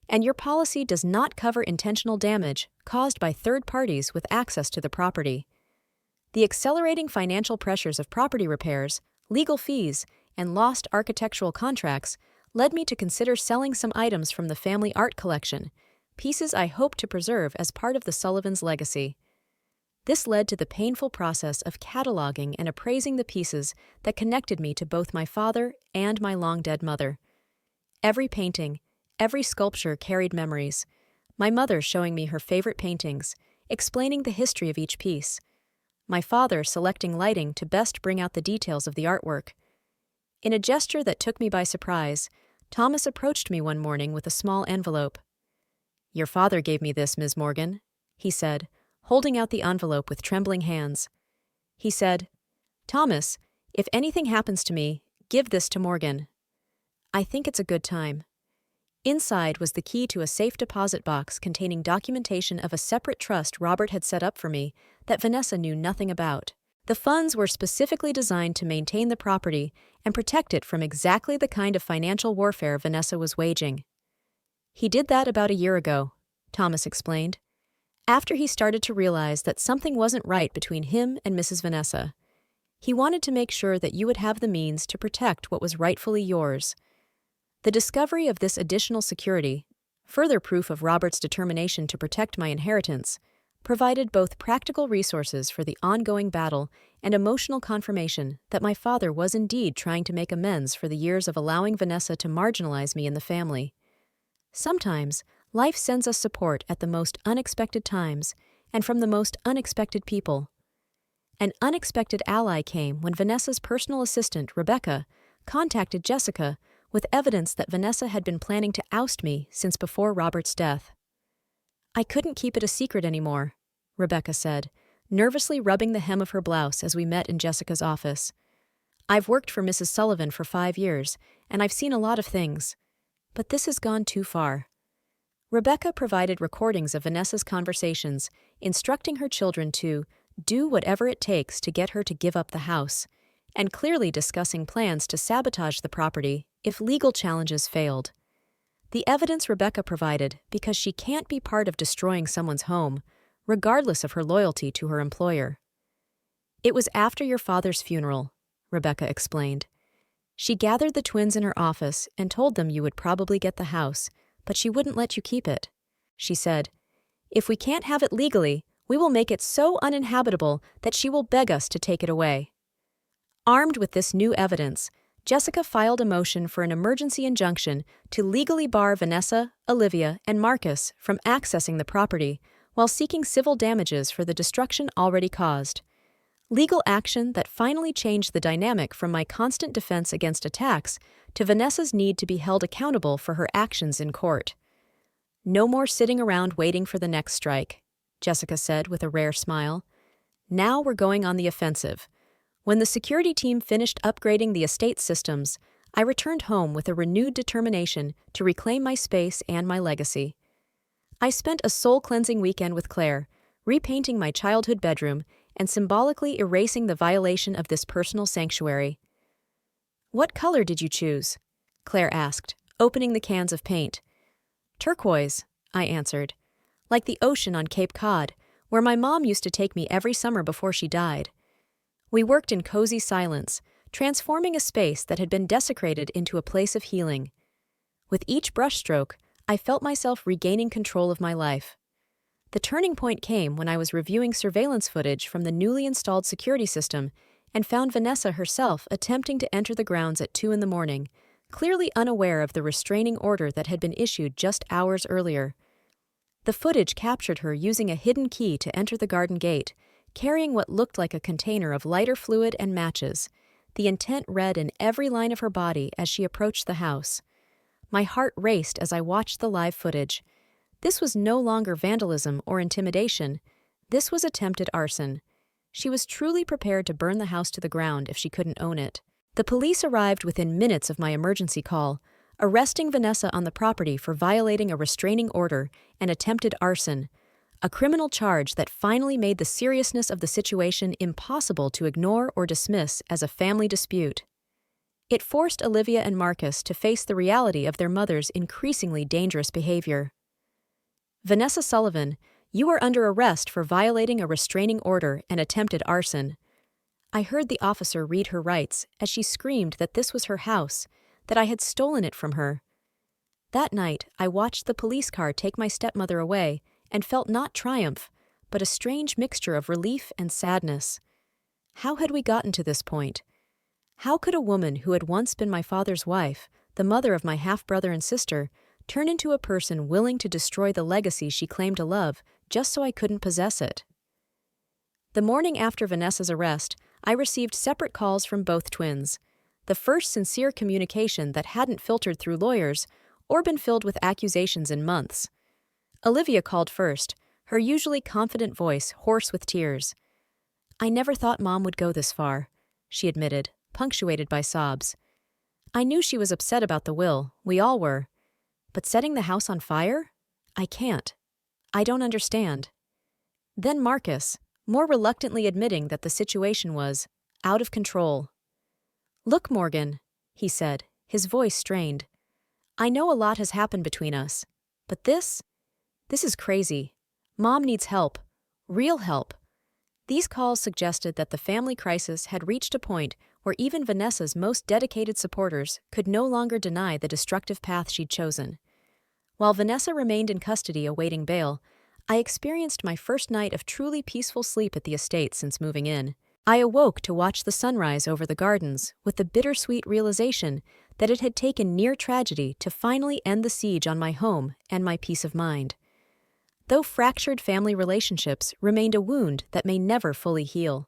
"And your policy does not cover intentional damage caused by third parties with access to the property." The accelerating financial pressures of property repairs, legal fees, and lost architectural contracts led me to consider selling some items from the family art collection, pieces I hoped to preserve as part of the Sullivans' legacy. This led to the painful process of cataloging and appraising the pieces that connected me to both my father and my long-dead mother. Every painting, every sculpture carried memories, my mother showing me her favorite paintings, explaining the history of each piece, my father selecting lighting to best bring out the details of the artwork. In a gesture that took me by surprise, Thomas approached me one morning with a small envelope. "Your father gave me this, Ms. Morgan," he said, holding out the envelope with trembling hands. He said, "Thomas, if anything happens to me, give this to Morgan. I think it's a good time." Inside was the key to a safe deposit box containing documentation of a separate trust Robert had set up for me that Vanessa knew nothing about. The funds were specifically designed to maintain the property and protect it from exactly the kind of financial warfare Vanessa was waging. "He did that about a year ago," Thomas explained, after he started to realize that something wasn't right between him and Mrs. Vanessa. He wanted to make sure that you would have the means to protect what was rightfully yours. The discovery of this additional security, further proof of Robert's determination to protect my inheritance, provided both practical resources for the ongoing battle and emotional confirmation that my father was indeed trying to make amends for the years of allowing Vanessa to marginalize me in the family. Sometimes, Life sends us support at the most unexpected times and from the most unexpected people. An unexpected ally came when Vanessa's personal assistant, Rebecca, contacted Jessica with evidence that Vanessa had been planning to oust me since before Robert's death. "I couldn't keep it a secret anymore," Rebecca said, nervously rubbing the hem of her blouse as we met in Jessica's office. "I've worked for Mrs. Sullivan for 5 years, and I've seen a lot of things. But this has gone too far." Rebecca provided recordings of Vanessa's conversations, instructing her children to do whatever it takes to get her to give up the house, and clearly discussing plans to sabotage the property if legal challenges failed. The evidence Rebecca provided because she can't be part of destroying someone's home, regardless of her loyalty to her employer. "It was after your father's funeral," Rebecca explained. "She gathered the twins in her office and told them you would probably get the house, but she wouldn't let you keep it. She said, 'If we can't have it legally, we will make it so uninhabitable that she will beg us to take it away.'" Armed with this new evidence, Jessica filed a motion for an emergency injunction to legally bar Vanessa, Olivia, and Marcus from accessing the property while seeking civil damages for the destruction already caused. Legal action that finally changed the dynamic from my constant defense against attacks to Vanessa's need to be held accountable for her actions in court. "No more sitting around waiting for the next strike," Jessica said with a rare smile. "Now we're going on the offensive." When the security team finished upgrading the estate systems, I returned home with a renewed determination to reclaim my space and my legacy. I spent a soul-cleansing weekend with Claire, repainting my childhood bedroom and symbolically erasing the violation of this personal sanctuary. "What color did you choose?" Claire asked, opening the cans of paint. "Turquoise," I answered. "Like the ocean on Cape Cod, where my mom used to take me every summer before she died." We worked in cozy silence, transforming a space that had been desecrated into a place of healing. With each brushstroke, I felt myself regaining control of my life. The turning point came when I was reviewing surveillance footage from the newly installed security system and found Vanessa herself attempting to enter the grounds at 2 a.m, clearly unaware of the restraining order that had been issued just hours earlier. The footage captured her using a hidden key to enter the garden gate, carrying what looked like a container of lighter fluid and matches, the intent read in every line of her body as she approached the house. My heart raced as I watched the live footage. This was no longer vandalism or intimidation. This was attempted arson. She was truly prepared to burn the house to the ground if she couldn't own it. The police arrived within minutes of my emergency call, arresting Vanessa on the property for violating a restraining order and attempted arson, a criminal charge that finally made the seriousness of the situation impossible to ignore or dismiss as a family dispute. It forced Olivia and Marcus to face the reality of their mother's increasingly dangerous behavior. "Vanessa Sullivan, you are under arrest for violating a restraining order and attempted arson." I heard the officer read her rights as she screamed that this was her house, that I had stolen it from her. That night, I watched the police car take my stepmother away and felt not triumph, but a strange mixture of relief and sadness. How had we gotten to this point? How could a woman who had once been my father's wife, the mother of my half-brother and sister, turn into a person willing to destroy the legacy she claimed to love just so I couldn't possess it? The morning after Vanessa's arrest, I received separate calls from both twins, the first sincere communication that hadn't filtered through lawyers or been filled with accusations in months. Olivia called first, her usually confident voice hoarse with tears. "I never thought Mom would go this far," she admitted, punctuated by sobs. "I knew she was upset about the will, we all were. But setting the house on fire? I can't. I don't understand." Then Marcus, more reluctantly admitting that the situation was out of control. "Look, Morgan," he said, his voice strained. "I know a lot has happened between us, but this is crazy. Mom needs help. Real help." These calls suggested that the family crisis had reached a point where even Vanessa's most dedicated supporters could no longer deny the destructive path she'd chosen. While Vanessa remained in custody awaiting bail, I experienced my first night of truly peaceful sleep at the estate since moving in. I awoke to watch the sunrise over the gardens with the bittersweet realization that it had taken near tragedy to finally end the siege on my home and my peace of mind. Though fractured family relationships remained a wound that may never fully heal.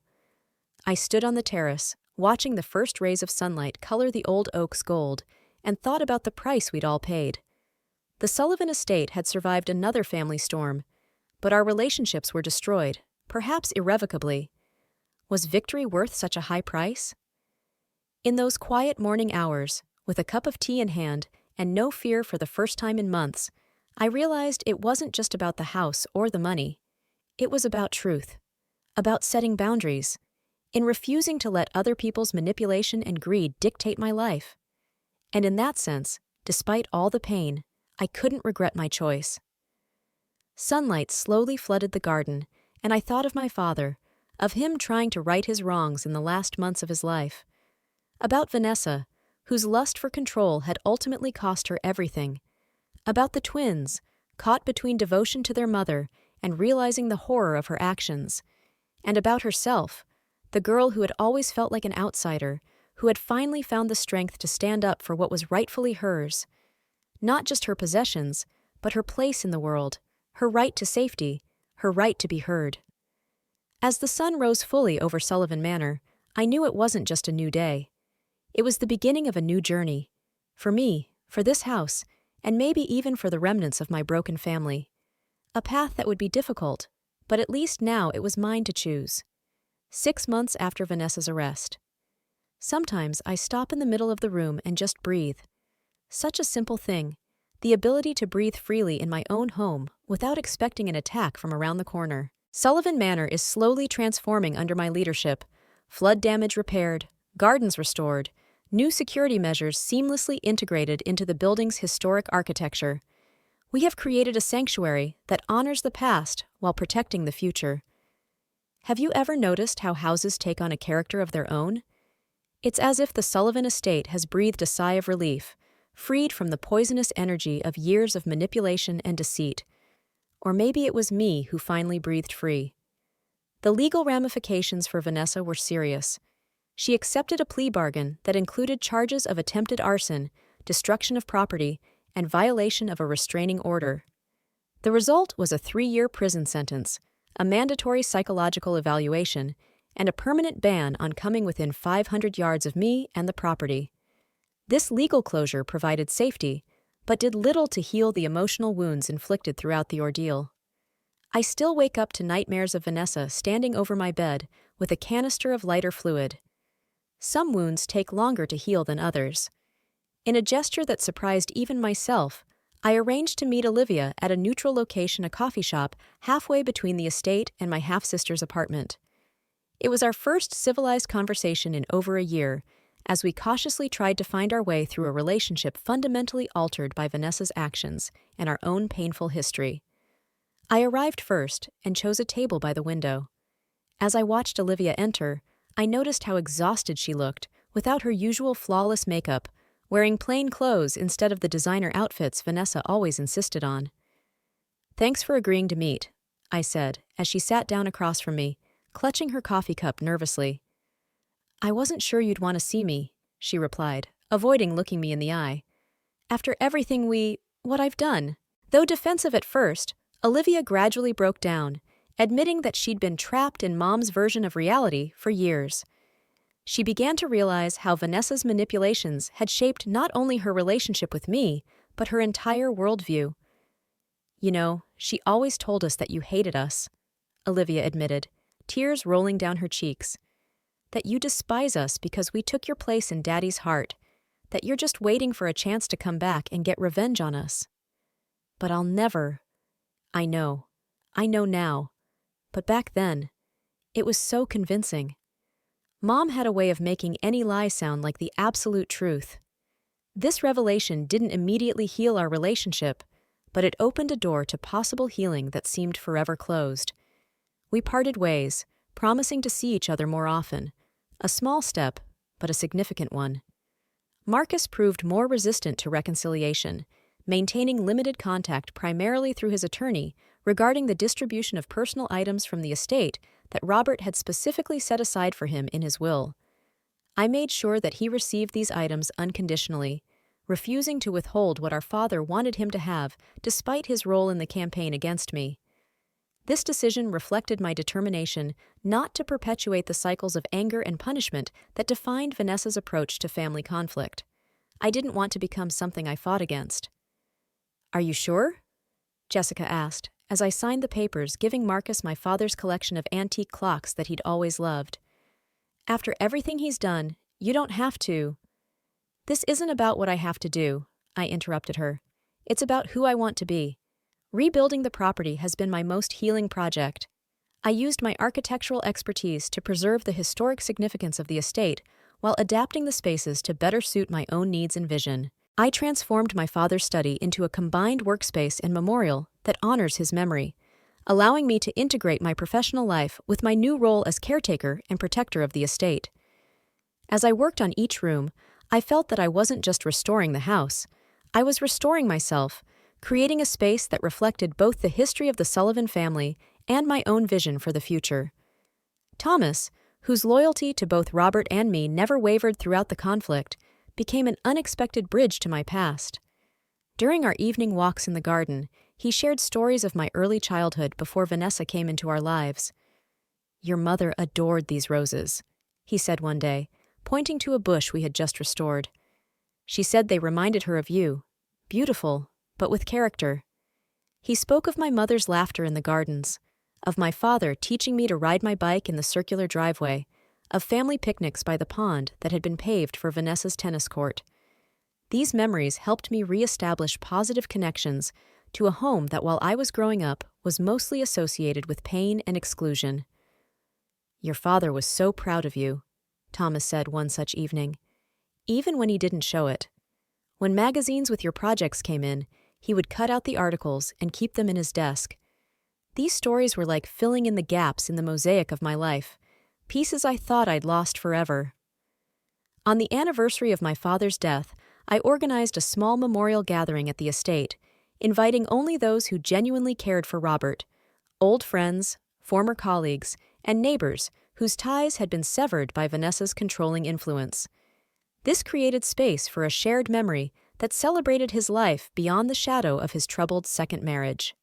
I stood on the terrace, watching the first rays of sunlight color the old oaks gold, and thought about the price we'd all paid. The Sullivan estate had survived another family storm, but our relationships were destroyed, perhaps irrevocably. Was victory worth such a high price? In those quiet morning hours, with a cup of tea in hand and no fear for the first time in months, I realized it wasn't just about the house or the money. It was about truth, about setting boundaries, in refusing to let other people's manipulation and greed dictate my life. And in that sense, despite all the pain, I couldn't regret my choice. Sunlight slowly flooded the garden, and I thought of my father, of him trying to right his wrongs in the last months of his life. About Vanessa, whose lust for control had ultimately cost her everything. About the twins, caught between devotion to their mother and realizing the horror of her actions. And about herself, the girl who had always felt like an outsider, who had finally found the strength to stand up for what was rightfully hers. Not just her possessions, but her place in the world, her right to safety, her right to be heard. As the sun rose fully over Sullivan Manor, I knew it wasn't just a new day. It was the beginning of a new journey. For me, for this house, and maybe even for the remnants of my broken family. A path that would be difficult, but at least now it was mine to choose. 6 months after Vanessa's arrest. Sometimes I stop in the middle of the room and just breathe. Such a simple thing, the ability to breathe freely in my own home without expecting an attack from around the corner. Sullivan Manor is slowly transforming under my leadership. Flood damage repaired, gardens restored, new security measures seamlessly integrated into the building's historic architecture. We have created a sanctuary that honors the past while protecting the future. Have you ever noticed how houses take on a character of their own? It's as if the Sullivan estate has breathed a sigh of relief, freed from the poisonous energy of years of manipulation and deceit. Or maybe it was me who finally breathed free. The legal ramifications for Vanessa were serious. She accepted a plea bargain that included charges of attempted arson, destruction of property, and violation of a restraining order. The result was a 3-year prison sentence, a mandatory psychological evaluation, and a permanent ban on coming within 500 yards of me and the property. This legal closure provided safety, but did little to heal the emotional wounds inflicted throughout the ordeal. I still wake up to nightmares of Vanessa standing over my bed with a canister of lighter fluid. Some wounds take longer to heal than others. In a gesture that surprised even myself, I arranged to meet Olivia at a neutral location, a coffee shop halfway between the estate and my half-sister's apartment. It was our first civilized conversation in over a year, as we cautiously tried to find our way through a relationship fundamentally altered by Vanessa's actions and our own painful history. I arrived first and chose a table by the window. As I watched Olivia enter, I noticed how exhausted she looked, without her usual flawless makeup, wearing plain clothes instead of the designer outfits Vanessa always insisted on. "Thanks for agreeing to meet," I said, as she sat down across from me, clutching her coffee cup nervously. "I wasn't sure you'd want to see me," she replied, avoiding looking me in the eye. "After everything what I've done." Though defensive at first, Olivia gradually broke down, admitting that she'd been trapped in Mom's version of reality for years. She began to realize how Vanessa's manipulations had shaped not only her relationship with me, but her entire worldview. "You know, she always told us that you hated us," Olivia admitted, tears rolling down her cheeks. "That you despise us because we took your place in Daddy's heart, that you're just waiting for a chance to come back and get revenge on us. But I'll never. I know now. But back then, it was so convincing. Mom had a way of making any lie sound like the absolute truth. This revelation didn't immediately heal our relationship, but it opened a door to possible healing that seemed forever closed. We parted ways, promising to see each other more often. A small step, but a significant one. Marcus proved more resistant to reconciliation, maintaining limited contact primarily through his attorney regarding the distribution of personal items from the estate that Robert had specifically set aside for him in his will. I made sure that he received these items unconditionally, refusing to withhold what our father wanted him to have despite his role in the campaign against me. This decision reflected my determination not to perpetuate the cycles of anger and punishment that defined Vanessa's approach to family conflict. I didn't want to become something I fought against. "Are you sure?" Jessica asked, as I signed the papers giving Marcus my father's collection of antique clocks that he'd always loved. "After everything he's done, you don't have to." "This isn't about what I have to do," I interrupted her. "It's about who I want to be. Rebuilding the property has been my most healing project. I used my architectural expertise to preserve the historic significance of the estate while adapting the spaces to better suit my own needs and vision. I transformed my father's study into a combined workspace and memorial that honors his memory, allowing me to integrate my professional life with my new role as caretaker and protector of the estate. As I worked on each room, I felt that I wasn't just restoring the house. I was restoring myself, creating a space that reflected both the history of the Sullivan family and my own vision for the future. Thomas, whose loyalty to both Robert and me never wavered throughout the conflict, became an unexpected bridge to my past. During our evening walks in the garden, he shared stories of my early childhood before Vanessa came into our lives. "Your mother adored these roses," he said one day, pointing to a bush we had just restored. "She said they reminded her of you. Beautiful, but with character." He spoke of my mother's laughter in the gardens, of my father teaching me to ride my bike in the circular driveway, of family picnics by the pond that had been paved for Vanessa's tennis court. These memories helped me re-establish positive connections to a home that while I was growing up was mostly associated with pain and exclusion. "Your father was so proud of you," Thomas said one such evening, even when he didn't show it. "When magazines with your projects came in, he would cut out the articles and keep them in his desk. These stories were like filling in the gaps in the mosaic of my life, pieces I thought I'd lost forever." On the anniversary of my father's death, I organized a small memorial gathering at the estate, inviting only those who genuinely cared for Robert, old friends, former colleagues, and neighbors whose ties had been severed by Vanessa's controlling influence. This created space for a shared memory that celebrated his life beyond the shadow of his troubled second marriage.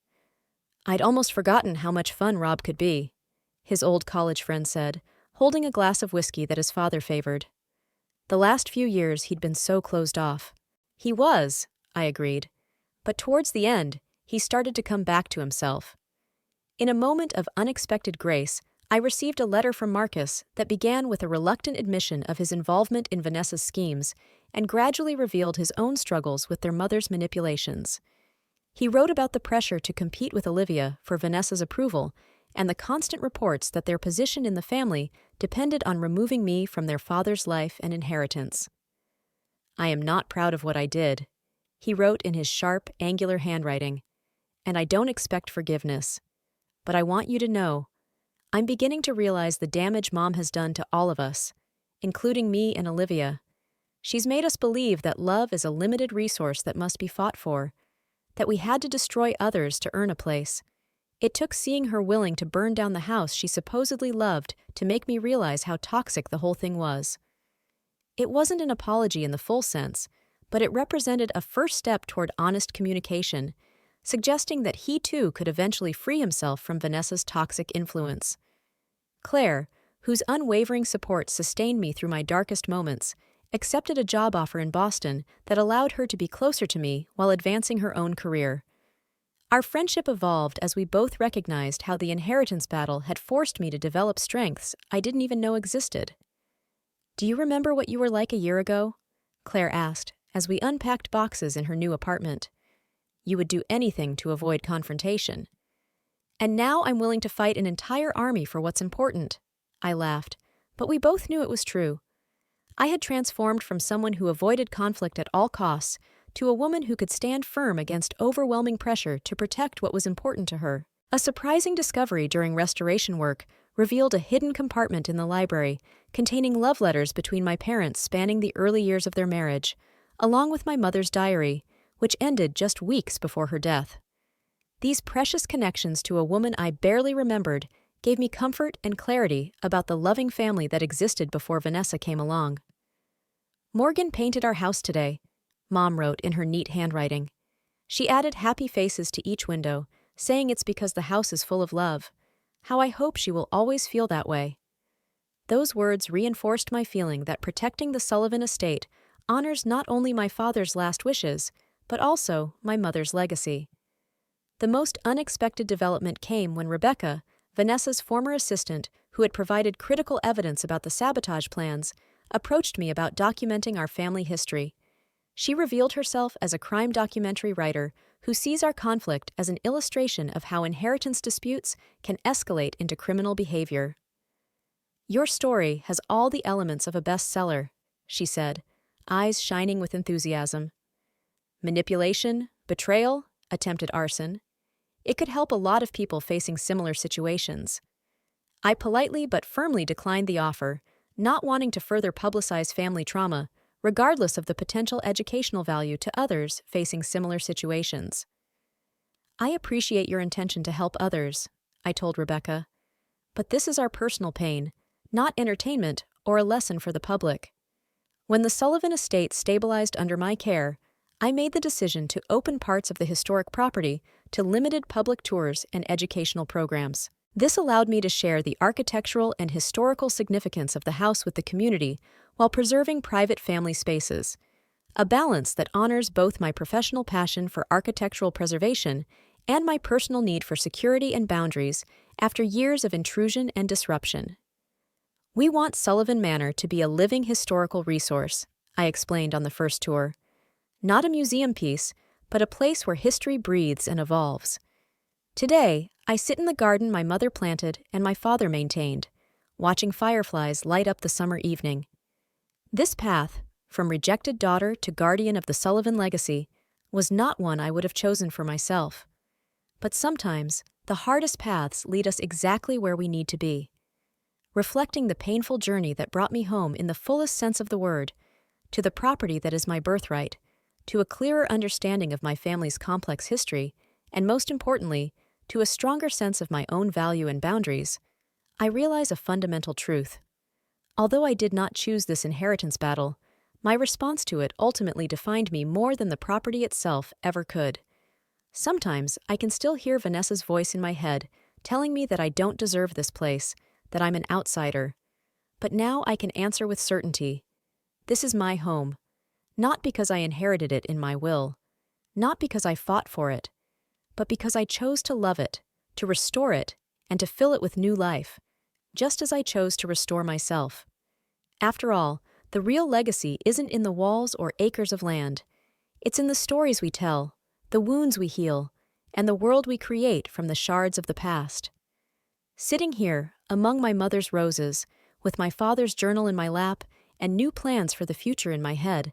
"I'd almost forgotten how much fun Rob could be," his old college friend said, holding a glass of whiskey that his father favored. "The last few years he'd been so closed off." "He was," I agreed. But towards the end, he started to come back to himself. In a moment of unexpected grace, I received a letter from Marcus that began with a reluctant admission of his involvement in Vanessa's schemes and gradually revealed his own struggles with their mother's manipulations. He wrote about the pressure to compete with Olivia for Vanessa's approval and the constant reports that their position in the family depended on removing me from their father's life and inheritance. "I am not proud of what I did," he wrote in his sharp, angular handwriting, "and I don't expect forgiveness. But I want you to know, I'm beginning to realize the damage Mom has done to all of us, including me and Olivia. She's made us believe that love is a limited resource that must be fought for, that we had to destroy others to earn a place. It took seeing her willing to burn down the house she supposedly loved to make me realize how toxic the whole thing was." It wasn't an apology in the full sense, but it represented a first step toward honest communication, suggesting that he too could eventually free himself from Vanessa's toxic influence. Claire, whose unwavering support sustained me through my darkest moments, accepted a job offer in Boston that allowed her to be closer to me while advancing her own career. Our friendship evolved as we both recognized how the inheritance battle had forced me to develop strengths I didn't even know existed. "Do you remember what you were like a year ago?" Claire asked as we unpacked boxes in her new apartment. "You would do anything to avoid confrontation." "And now I'm willing to fight an entire army for what's important," I laughed, but we both knew it was true. I had transformed from someone who avoided conflict at all costs to a woman who could stand firm against overwhelming pressure to protect what was important to her. A surprising discovery during restoration work revealed a hidden compartment in the library containing love letters between my parents spanning the early years of their marriage, along with my mother's diary, which ended just weeks before her death. These precious connections to a woman I barely remembered gave me comfort and clarity about the loving family that existed before Vanessa came along. "Morgan painted our house today," Mom wrote in her neat handwriting. She added happy faces to each window, saying it's because the house is full of love. How I hope she will always feel that way. Those words reinforced my feeling that protecting the Sullivan estate honors not only my father's last wishes, but also my mother's legacy. The most unexpected development came when Rebecca, Vanessa's former assistant who had provided critical evidence about the sabotage plans, approached me about documenting our family history. She revealed herself as a crime documentary writer who sees our conflict as an illustration of how inheritance disputes can escalate into criminal behavior. "Your story has all the elements of a bestseller," she said, eyes shining with enthusiasm. "Manipulation, betrayal, attempted arson. It could help a lot of people facing similar situations." I politely but firmly declined the offer, not wanting to further publicize family trauma, regardless of the potential educational value to others facing similar situations. "I appreciate your intention to help others," I told Rebecca, "but this is our personal pain, not entertainment or a lesson for the public." When the Sullivan estate stabilized under my care, I made the decision to open parts of the historic property to limited public tours and educational programs. This allowed me to share the architectural and historical significance of the house with the community while preserving private family spaces, a balance that honors both my professional passion for architectural preservation and my personal need for security and boundaries after years of intrusion and disruption. "We want Sullivan Manor to be a living historical resource," I explained on the first tour. "Not a museum piece, but a place where history breathes and evolves. Today, I sit in the garden my mother planted and my father maintained, watching fireflies light up the summer evening. This path, from rejected daughter to guardian of the Sullivan legacy, was not one I would have chosen for myself. But sometimes, the hardest paths lead us exactly where we need to be." Reflecting the painful journey that brought me home in the fullest sense of the word, to the property that is my birthright, to a clearer understanding of my family's complex history, and most importantly, to a stronger sense of my own value and boundaries, I realize a fundamental truth. Although I did not choose this inheritance battle, my response to it ultimately defined me more than the property itself ever could. Sometimes I can still hear Vanessa's voice in my head telling me that I don't deserve this place, that I'm an outsider. But now I can answer with certainty. This is my home, not because I inherited it in my will, not because I fought for it, but because I chose to love it, to restore it, and to fill it with new life, just as I chose to restore myself. After all, the real legacy isn't in the walls or acres of land. It's in the stories we tell, the wounds we heal, and the world we create from the shards of the past. Sitting here, among my mother's roses, with my father's journal in my lap and new plans for the future in my head,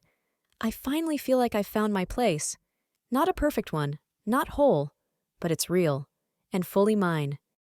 I finally feel like I've found my place. Not a perfect one, not whole, but it's real, and fully mine.